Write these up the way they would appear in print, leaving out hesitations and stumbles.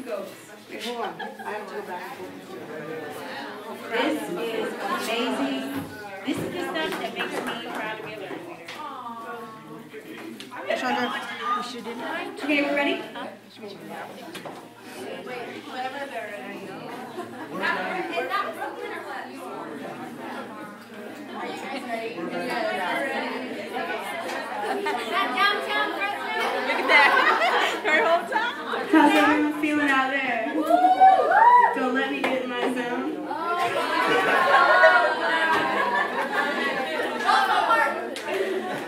goats. Okay, hold on. I have to go back and forth. This is amazing. This is the stuff that makes me proud to be a learner leader. Hey, Chandra, we should do that. Okay, we're ready? Whatever they're ready. Is that Brooklyn or what? Are you guys ready? Is that downtown Fresno? Look at that. Her whole time. How's everyone feeling out there? Don't let me get in my zone.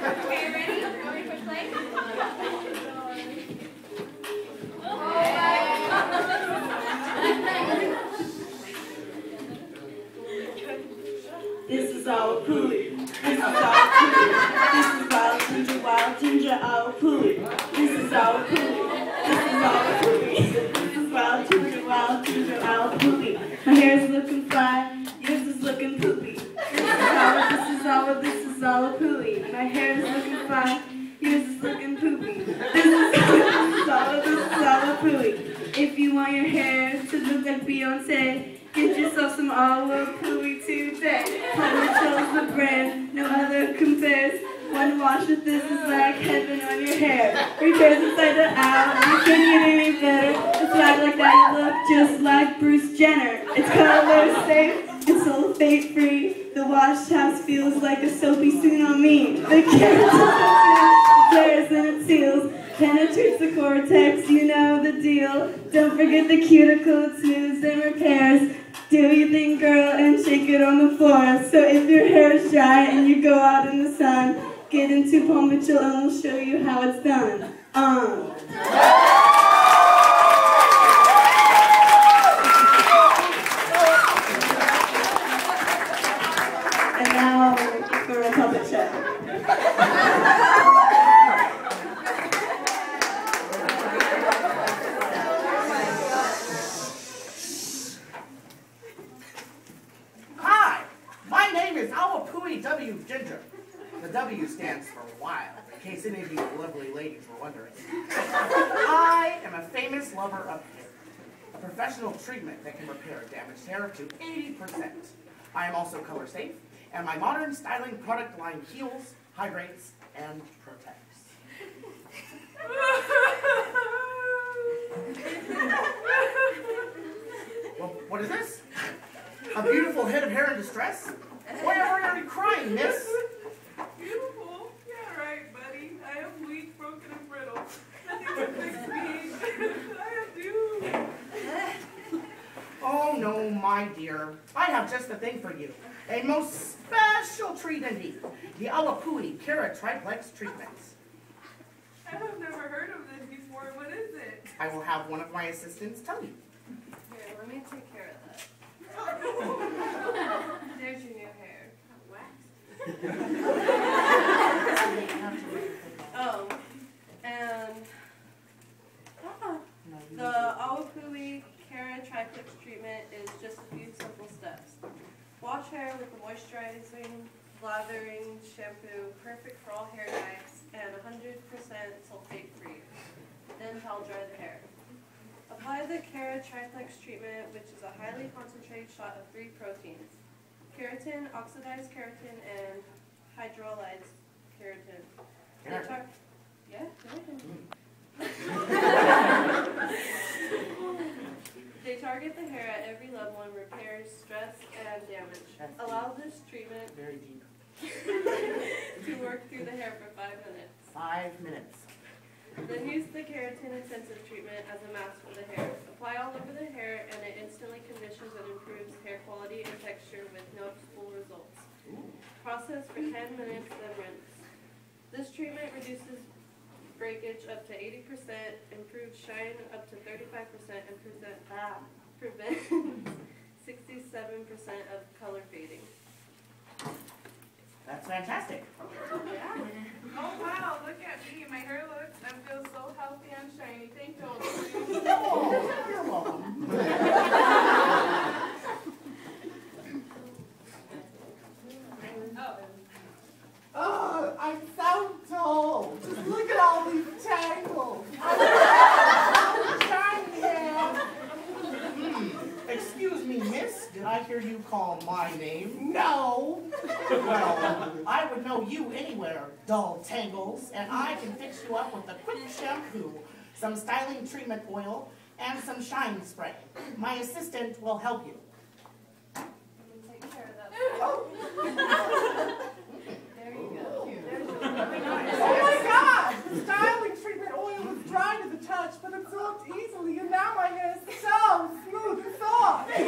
Okay, you ready? Want me to push play? This is Awapuhi. This is Awapuhi. This is wild ginger Awapuhi. This is Awapuhi. This is Awapuhi. This is wild ginger Awapuhi. My hair is looking fly. Yours is looking poopy. This is Awapuhi. My hair is looking fly. Yours is looking poopy. This is Awapuhi. If you want your hair to look like Beyonce, get yourself some Awapuhi today. Ponytail's the brand, no other compares. One wash with this is like heaven on your hair. Repairs inside the out, you can't get any better. It's swag like that, you look just like Bruce Jenner. It's color safe, it's sulfate free. The wash house feels like a soapy tsunami. The keratin flares and it seals. Penetrates the cortex, you know the deal. Don't forget the cuticle, it smooths and repairs. Do your thing, girl, and shake it on the floor. So if your hair is dry and you go out in the sun, get into Paul Mitchell and we'll show you how it's done. And now for a puppet show. Awapuhi W. Ginger. The W stands for wild, in case any of you lovely ladies were wondering. I am a famous lover of hair, a professional treatment that can repair damaged hair up to 80%. I am also color safe, and my modern styling product line heals, hydrates, and protects. Well, what is this? A beautiful head of hair in distress? Why are you crying, miss? Beautiful? Yeah, right, buddy. I am weak, broken, and brittle. Nothing can fix me. I am doomed. Oh, no, my dear. I have just the thing for you. A most special treat indeed. The Awapuhi Kara Triplex treatment. I have never heard of this before. What is it? I will have one of my assistants tell you. Here, let me take care of that. There's your new hair. Oh, and the Awapuhi Kara Triplex treatment is just a few simple steps. Wash hair with a moisturizing, lathering shampoo, perfect for all hair types, and 100% sulfate free. Then towel dry the hair. Apply the Kara Triplex treatment, which is a highly concentrated shot of 3 proteins: keratin, oxidized keratin, and hydrolyzed keratin. Keratin. Yeah, keratin. They target the hair at every level and repairs stress and damage. Allow this treatment Very deep. to work through the hair for 5 minutes. 5 minutes. Then use the keratin intensive treatment as a mask for the hair. Apply all over the hair and it instantly conditions and improves hair quality and texture with noticeable results. Process for 10 minutes, then rinse. This treatment reduces breakage up to 80%, improves shine up to 35%, and prevents 67% of color fading. That's fantastic. Yeah. Oh wow, look at me. My hair looks and feels so healthy and shiny. Thank you. Oh, you're welcome. Oh, I'm so dull. Just look at all these tangles. I'm trying here. know my name. No. Well, I would know you anywhere, dull tangles, and I can fix you up with a quick shampoo, some styling treatment oil, and some shine spray. My assistant will help you. Take care of that. There you go. Oh my God! The styling treatment oil was dry to the touch, but absorbed easily, and now my hair is so smooth and soft. I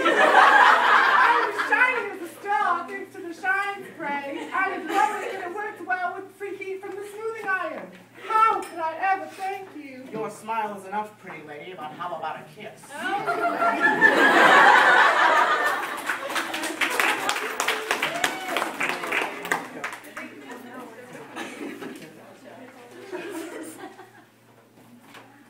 was shining as a star thanks to the shine spray. I was lovely and it worked well with free heat from the smoothing iron. How could I ever thank you? Your smile is enough, pretty lady, but how about a kiss?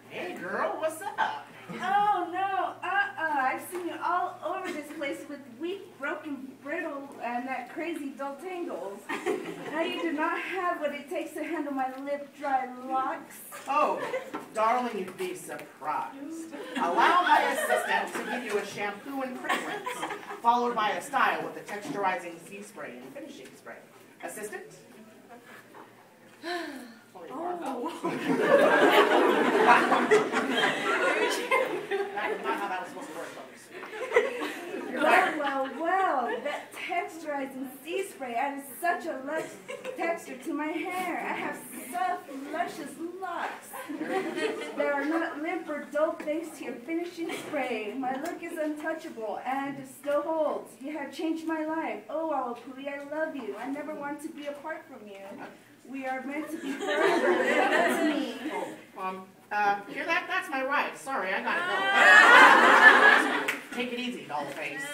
Hey girl, what's up? Oh no, I've seen you all over this place with weak, broken, brittle, and that crazy dull tangles. Now you do not have what it takes to handle my lip-dry locks. Oh, darling, you'd be surprised. Allow my assistant to give you a shampoo and fragrance, followed by a style with the texturizing sea spray and finishing spray. Assistant? That's not how that was supposed to work, folks. You're fired. Well, that texturizing sea spray added such a lush texture to my hair. I have soft, luscious locks. They are not limp or dull thanks to your finishing spray. My look is untouchable and it still holds. You have changed my life. Oh, Awapuhi, I love you. I never want to be apart from you. We are meant to be forever. That's me. Hear that? That's my right. Sorry, I gotta go. Take it easy, doll face.